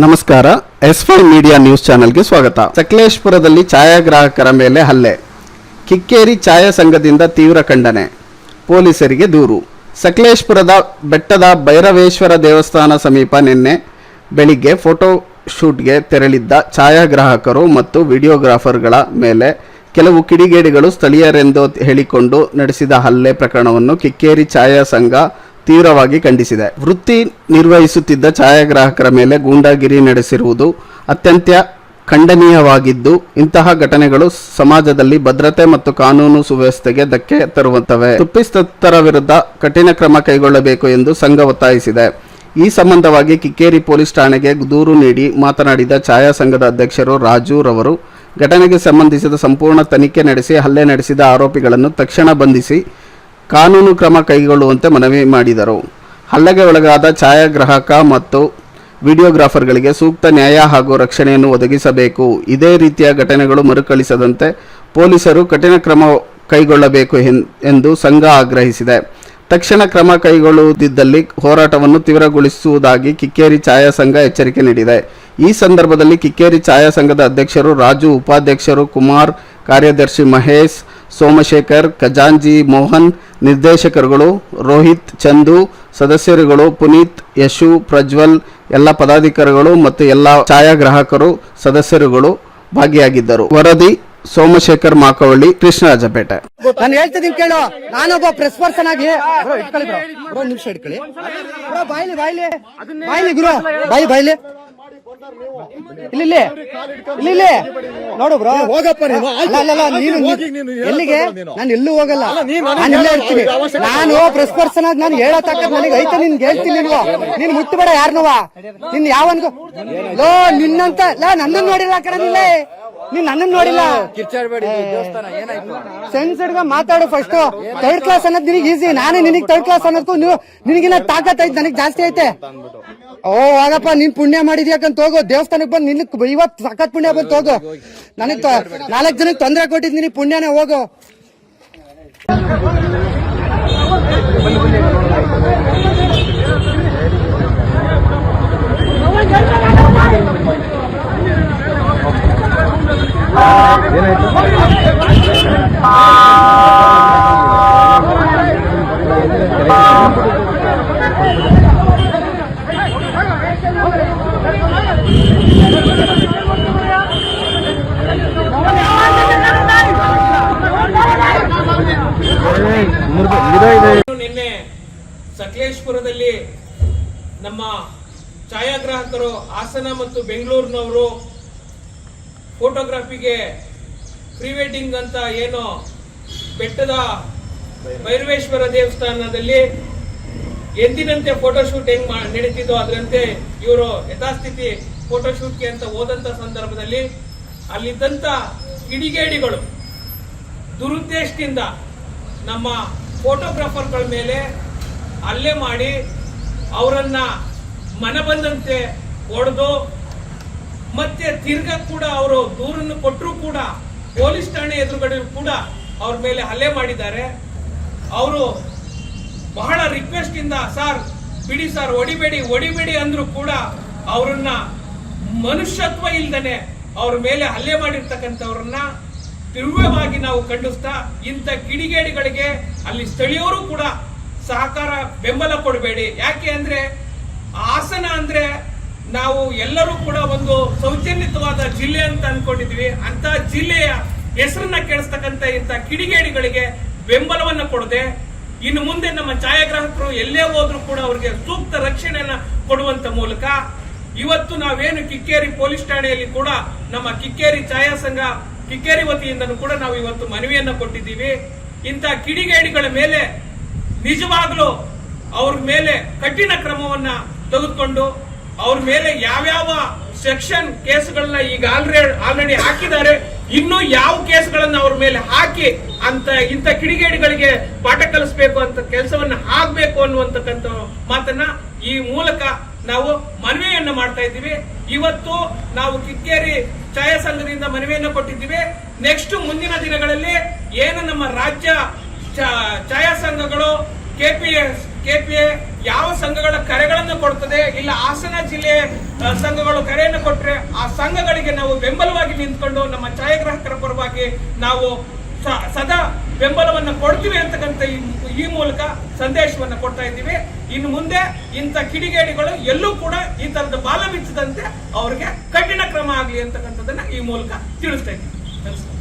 ನಮಸ್ಕಾರ. S5 media news ಚಾನೆಲ್ಗೆ ಸ್ವಾಗತ. ಸಕಲೇಶಪುರದಲ್ಲಿ ಛಾಯಾಗ್ರಾಹಕರ ಮೇಲೆ ಹಲ್ಲೆ. ಕಿಕ್ಕೇರಿ ಛಾಯಾ ಸಂಘದಿಂದ ತೀವ್ರ ಖಂಡನೆ, ಪೊಲೀಸರಿಗೆ ದೂರು. ಸಕಲೇಶಪುರದ ಬೆಟ್ಟದ ಭೈರವೇಶ್ವರ ದೇವಸ್ಥಾನ ಸಮೀಪ ನಿನ್ನೆ ಬೆಳಿಗ್ಗೆ ಫೋಟೋ ಶೂಟ್ಗೆ ತೆರಳಿದ್ದ ಛಾಯಾಗ್ರಾಹಕರು ಮತ್ತು ವಿಡಿಯೋಗ್ರಾಫರ್ಗಳ ಮೇಲೆ ಕೆಲವು ಕಿಡಿಗೇಡಿಗಳು ಸ್ಥಳೀಯರೆಂದು ಹೇಳಿಕೊಂಡು ನಡೆಸಿದ ಹಲ್ಲೆ ಪ್ರಕರಣವನ್ನು ಕಿಕ್ಕೇರಿ ಛಾಯಾ ಸಂಘ ತೀವ್ರವಾಗಿ ಖಂಡಿಸಿದೆ. ವೃತ್ತಿ ನಿರ್ವಹಿಸುತ್ತಿದ್ದ ಛಾಯಾಗ್ರಾಹಕರ ಮೇಲೆ ಗೂಂಡಾಗಿರಿ ನಡೆಸಿರುವುದು ಅತ್ಯಂತ ಖಂಡನೀಯವಾಗಿದ್ದು, ಇಂತಹ ಘಟನೆಗಳು ಸಮಾಜದಲ್ಲಿ ಭದ್ರತೆ ಮತ್ತು ಕಾನೂನು ಸುವ್ಯವಸ್ಥೆಗೆ ಧಕ್ಕೆ ತರುತ್ತವೆ. ತಪ್ಪಿತಸ್ಥರ ವಿರುದ್ಧ ಕಠಿಣ ಕ್ರಮ ಕೈಗೊಳ್ಳಬೇಕು ಎಂದು ಸಂಘ ಒತ್ತಾಯಿಸಿದೆ. ಈ ಸಂಬಂಧವಾಗಿ ಕಿಕ್ಕೇರಿ ಪೊಲೀಸ್ ಠಾಣೆಗೆ ದೂರು ನೀಡಿ ಮಾತನಾಡಿದ ಛಾಯಾ ಸಂಘದ ಅಧ್ಯಕ್ಷರು ರಾಜು ರವರು ಘಟನೆಗೆ ಸಂಬಂಧಿಸಿದ ಸಂಪೂರ್ಣ ತನಿಖೆ ನಡೆಸಿ ಹಲ್ಲೆ ನಡೆಸಿದ ಆರೋಪಿಗಳನ್ನು ತಕ್ಷಣ ಬಂಧಿಸಿ ಕಾನೂನು ಕ್ರಮ ಕೈಗೊಳ್ಳುವಂತೆ ಮನವಿ ಮಾಡಿದರು. ಹಲ್ಲೆಗೆ ಒಳಗಾದ ಛಾಯಾಗ್ರಾಹಕ ಮತ್ತು ವಿಡಿಯೋಗ್ರಾಫರ್ಗಳಿಗೆ ಸೂಕ್ತ ನ್ಯಾಯ ಹಾಗೂ ರಕ್ಷಣೆಯನ್ನು ಒದಗಿಸಬೇಕು. ಇದೇ ರೀತಿಯ ಘಟನೆಗಳು ಮರುಕಳಿಸದಂತೆ ಪೊಲೀಸರು ಕಠಿಣ ಕ್ರಮ ಕೈಗೊಳ್ಳಬೇಕು ಎಂದು ಸಂಘ ಆಗ್ರಹಿಸಿದೆ. ತಕ್ಷಣ ಕ್ರಮ ಕೈಗೊಳ್ಳುವುದಿದ್ದಲ್ಲಿ ಹೋರಾಟವನ್ನು ತೀವ್ರಗೊಳಿಸುವುದಾಗಿ ಕಿಕ್ಕೇರಿ ಛಾಯಾ ಸಂಘ ಎಚ್ಚರಿಕೆ ನೀಡಿದೆ. ಈ ಸಂದರ್ಭದಲ್ಲಿ ಕಿಕ್ಕೇರಿ ಛಾಯಾ ಸಂಘದ ಅಧ್ಯಕ್ಷರು ರಾಜು, ಉಪಾಧ್ಯಕ್ಷರು ಕುಮಾರ್, ಕಾರ್ಯದರ್ಶಿ ಮಹೇಶ್, ಸೋಮಶೇಖರ್, ಖಜಾಂಜಿ ಮೋಹನ್, ನಿರ್ದೇಶಕರುಗಳು ರೋಹಿತ್, ಚಂದು, ಸದಸ್ಯರುಗಳು ಪುನೀತ್, ಯಶು, ಪ್ರಜ್ವಲ್, ಎಲ್ಲ ಪದಾಧಿಕಾರಿಗಳು ಮತ್ತು ಎಲ್ಲ ಛಾಯಾಗ್ರಾಹಕರು ಸದಸ್ಯರುಗಳು ಭಾಗಿಯಾಗಿದ್ದರು. ವರದಿ ಸೋಮಶೇಖರ್ ಮಾಕವಳ್ಳಿ, ಕೃಷ್ಣರಾಜಪೇಟೆ. ನಾನು ಹೇಳ್ತಿದ್ದೀನಿ ಕೇಳು, ನಾನೊಬ್ಬ ಪ್ರೆಸ್ ಪರ್ಸನ್ ಆಗಿ ನಿಮಿಷ ಇಟ್ಕೊಳ್ಳಿ ಬಾಯ್ಲಿ ಬಾಯ್ಲಿ ಬಾಯ್ಲಿ ಗುರು ಬಾಯ್ಲಿ ಇಲ್ಲಿ ನೋಡು ಬ್ರೋ, ಹೋಗಪ್ಪ ನೀನು ಎಲ್ಲಿಗೆ? ನಾನು ಎಲ್ಲೂ ಹೋಗಲ್ಲ, ನಾನು ಇಲ್ಲೇ ಇರ್ತೀನಿ. ನಾನು ಪ್ರೆಸ್ ಪರ್ಸನ್ ಆಗಿ ನಾನು ಹೇಳೋ ತಾಕತ್ ನನಗೆ ಐತೆ. ನಿನ್ಗೆ ಹೇಳ್ತೀನಿ, ನೀನು ಮುಟ್ಟಬೇಡ ಯಾರನ್ನವ. ನಿನ್ ಯಾವನ್ಗು ನಿನ್ನಂತ ನನ್ನನ್ನು ನೋಡಿಲ್ಲ ಕರನಿಲ್ಲ, ನೀನ್ ನನ್ನನ್ನು ನೋಡಿಲ್ಲ. ಸೆನ್ಸರ್ಗ ಮಾತಾಡು ಫಸ್ಟ್. ಥರ್ಡ್ ಕ್ಲಾಸ್ ಅನ್ನೋದು ನಿನಗೆ ಈಸಿ, ನಾನು ನಿನಗೆ ಥರ್ಡ್ ಕ್ಲಾಸ್ ಅನ್ನೋದಕ್ಕೂ ನಿನಗಿನ ತಾಕತ್ ಐತೆ, ನನಗೆ ಜಾಸ್ತಿ ಐತೆ. ಓ ಆಗಪ್ಪ, ನೀನ್ ಪುಣ್ಯ ಮಾಡಿದ್ಯಾಕಂತ ಹೋಗು. ದೇವಸ್ಥಾನಕ್ಕೆ ಬಂದು ನಿನ್ ಇವತ್ತು ಸಖತ್ ಪುಣ್ಯ ಬಂತು ಹೋಗು. ನನಗ್ 4 ಜನಕ್ಕೆ ತೊಂದರೆ ಕೊಟ್ಟಿದ್ದೀನಿ, ಪುಣ್ಯನೇ ಹೋಗು. ನಿನ್ನೆ ಸಕಲೇಶಪುರದಲ್ಲಿ ನಮ್ಮ ಛಾಯಾಗ್ರಾಹಕರು ಹಾಸನ ಮತ್ತು ಬೆಂಗಳೂರಿನವರು ಫೋಟೋಗ್ರಫಿಗೆ ಪ್ರೀ ವೆಡ್ಡಿಂಗ್ ಅಂತ ಏನು ಬೆಟ್ಟದ ಭೈರವೇಶ್ವರ ದೇವಸ್ಥಾನದಲ್ಲಿ ಎಂದಿನಂತೆ ಫೋಟೋಶೂಟ್ ಹೆಂಗ್ ನಡೀತಿದ್ದೋ ಅದರಂತೆ ಇವರು ಯಥಾಸ್ಥಿತಿ ಫೋಟೋಶೂಟ್ಗೆ ಅಂತ ಹೋದಂತ ಸಂದರ್ಭದಲ್ಲಿ ಅಲ್ಲಿದ್ದಂತ ಕಿಡಿಗೇಡಿಗಳು ದುರುದ್ದೇಶದಿಂದ ನಮ್ಮ ಫೋಟೋಗ್ರಾಫರ್ಗಳ ಮೇಲೆ ಹಲ್ಲೆ ಮಾಡಿ ಅವರನ್ನ ಮನಬಂದಂತೆ ಹೊಡೆದು ಮತ್ತೆ ತಿರ್ಗಾ ಕೂಡ ಅವರು ದೂರನ್ನು ಕೊಟ್ಟರು ಕೂಡ ಪೊಲೀಸ್ ಠಾಣೆ ಎದುರುಗಡೆ ಕೂಡ ಅವ್ರ ಮೇಲೆ ಹಲ್ಲೆ ಮಾಡಿದ್ದಾರೆ. ಅವರು ಬಹಳ ರಿಕ್ವೆಸ್ಟ್ ಇಂದ ಸರ್ ಬಿಡಿ ಸರ್, ಹೊಡಿಬೇಡಿ ಅಂದ್ರು ಕೂಡ ಅವರನ್ನ ಮನುಷ್ಯತ್ವ ಇಲ್ದನೆ ಅವ್ರ ಮೇಲೆ ಹಲ್ಲೆ ಮಾಡಿರ್ತಕ್ಕಂಥವ್ರನ್ನ ತೀವ್ರವಾಗಿ ನಾವು ಖಂಡಿಸ್ತಾ, ಇಂಥ ಕಿಡಿಗೇಡಿಗಳಿಗೆ ಅಲ್ಲಿ ಸ್ಥಳೀಯರು ಕೂಡ ಸಹಕಾರ ಬೆಂಬಲ ಕೊಡಬೇಡಿ. ಯಾಕೆ ಅಂದ್ರೆ ಹಾಸನ ಅಂದ್ರೆ ನಾವು ಎಲ್ಲರೂ ಕೂಡ ಒಂದು ಸೌಜನ್ಯಯುತವಾದ ಜಿಲ್ಲೆ ಅಂತ ಅನ್ಕೊಂಡಿದ್ವಿ. ಅಂತ ಜಿಲ್ಲೆಯ ಹೆಸರನ್ನ ಕೆಡಿಸ್ತಕ್ಕಂಥ ಇಂಥ ಕಿಡಿಗೇಡಿಗಳಿಗೆ ಬೆಂಬಲವನ್ನ ಕೊಡದೆ ಇನ್ನು ಮುಂದೆ ನಮ್ಮ ಛಾಯಾಗ್ರಾಹಕರು ಎಲ್ಲೇ ಹೋದ್ರೂ ಕೂಡ ಅವರಿಗೆ ಸೂಕ್ತ ರಕ್ಷಣೆಯನ್ನ ಕೊಡುವಂತ ಮೂಲಕ ಇವತ್ತು ನಾವೇನು ಕಿಕ್ಕೇರಿ ಪೊಲೀಸ್ ಠಾಣೆಯಲ್ಲಿ ಕೂಡ ನಮ್ಮ ಕಿಕ್ಕೇರಿ ಛಾಯಾ ಸಂಘ ಕಿಕ್ಕೇರಿ ವತಿಯಿಂದನೂ ಕೂಡ ನಾವು ಇವತ್ತು ಮನವಿಯನ್ನ ಕೊಟ್ಟಿದ್ದೀವಿ. ಇಂಥ ಕಿಡಿಗೇಡಿಗಳ ಮೇಲೆ ನಿಜವಾಗ್ಲೂ ಅವ್ರ ಮೇಲೆ ಕಠಿಣ ಕ್ರಮವನ್ನ ತೆಗೆದುಕೊಂಡು ಅವ್ರ ಮೇಲೆ ಯಾವ್ಯಾವ ಸೆಕ್ಷನ್ ಕೇಸ್ಗಳನ್ನ ಈಗ ಆಲ್ರೆಡಿ ಹಾಕಿದ್ದಾರೆ, ಇನ್ನು ಯಾವ ಕೇಸ್ಗಳನ್ನ ಅವ್ರ ಮೇಲೆ ಹಾಕಿ ಇಂಥ ಕಿಡಿಗೇಡಿಗಳಿಗೆ ಪಾಠ ಕಲಿಸಬೇಕು ಅಂತ ಕೆಲಸವನ್ನ ಆಗ್ಬೇಕು ಅನ್ನುವಂತಕ್ಕಂಥ ಮಾತನ್ನ ಈ ಮೂಲಕ ನಾವು ಮನವಿಯನ್ನ ಮಾಡ್ತಾ ಇದ್ದೀವಿ. ಇವತ್ತು ನಾವು ಕಿಕ್ಕೇರಿ ಛಾಯಾ ಸಂಘದಿಂದ ಮನವಿಯನ್ನು ಕೊಟ್ಟಿದ್ದೀವಿ. ನೆಕ್ಸ್ಟ್ ಮುಂದಿನ ದಿನಗಳಲ್ಲಿ ಏನು ನಮ್ಮ ರಾಜ್ಯ ಛಾಯಾ ಸಂಘಗಳು ಕೆಪಿಎ ಯಾವ ಸಂಘಗಳ ಕರೆಗಳನ್ನು ಕೊಡುತ್ತದೆ, ಇಲ್ಲ ಹಾಸನ ಜಿಲ್ಲೆ ಸಂಘಗಳು ಕರೆಯನ್ನು ಕೊಟ್ಟರೆ ಆ ಸಂಘಗಳಿಗೆ ನಾವು ಬೆಂಬಲವಾಗಿ ನಿಂತ್ಕೊಂಡು ನಮ್ಮ ಛಾಯಾಗ್ರಾಹಕರ ಪರವಾಗಿ ನಾವು ಸದಾ ಬೆಂಬಲವನ್ನು ಕೊಡ್ತೀವಿ ಅಂತಕ್ಕಂಥ ಈ ಮೂಲಕ ಸಂದೇಶವನ್ನು ಕೊಡ್ತಾ ಇದ್ದೀವಿ. ಇನ್ನು ಮುಂದೆ ಇಂಥ ಕಿಡಿಗೇಡಿಗಳು ಎಲ್ಲೂ ಕೂಡ ಈ ತರದ ಬಾಲ ಬಿಚ್ಚದಂತೆ ಅವ್ರಿಗೆ ಕಠಿಣ ಕ್ರಮ ಆಗಲಿ ಅಂತಕ್ಕಂಥದ್ದನ್ನ ಈ ಮೂಲಕ ತಿಳಿಸ್ತಾ ಇದ್ದೀವಿ.